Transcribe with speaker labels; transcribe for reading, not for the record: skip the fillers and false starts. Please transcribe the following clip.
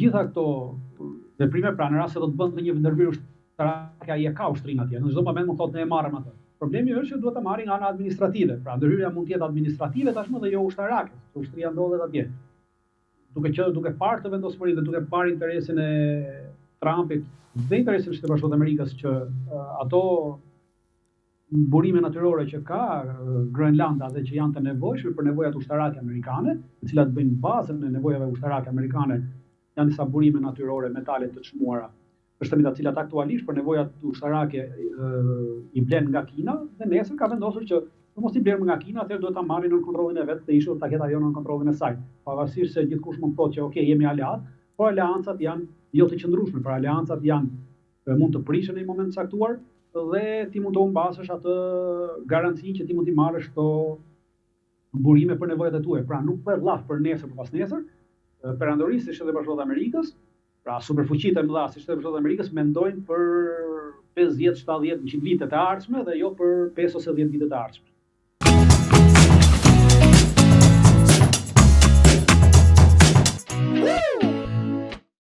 Speaker 1: gjitha këto veprime, pra në rast se do të bënte një ndërhyrje ushtarake, ai e ka ushtrin atje. Në çdo moment mund thotë ne e marrëm atë. Problemi është që duhet ta marrë nga ana administrative. Pra ndërhyrja mund të jetë administrative tashmë dhe jo ushtarake, se ushtria ndodhet atje. Duke parë të vendosmërinë dhe duke parë interesin e Trumpit dhe interesin e Shtetit Bashkuar të Amerikës që ato burime natyrore që ka Groenlanda dhe që janë të nevojshme për nevojat ushtarake amerikane, të cilat bëjnë bazën e nevojave ushtarake amerikane, janë disa burime natyrore, metale të çmuara, të cilat aktualisht për nevojat ushtarake i blen nga Kina dhe nesër ka vendosur që mos i blerë nga Kina, atëherë duhet ta marrin në kontrollin e vet të ishut ta ketë avionin në kontrollin e saj. Pavarësisht se gjithkush mund të thotë që okay, jemi aleat, por aleancat janë jo të qëndrueshme, por aleancat mund të prishën në një moment të caktuar dhe ti mund të humbasësh atë garanci që ti mund t'i marrësh këto burime për nevojat e tua. Pra nuk bëhet llaf për nesër për pas nesër. Perandorisë së Shtetit Bashkuar të Amerikës, pra superfuqitë e mëdha si Shteti Bashkuar të Amerikës mendojnë për 50, 70, 100 vite të ardhshme dhe jo për 5 ose 10 vite të ardhshme.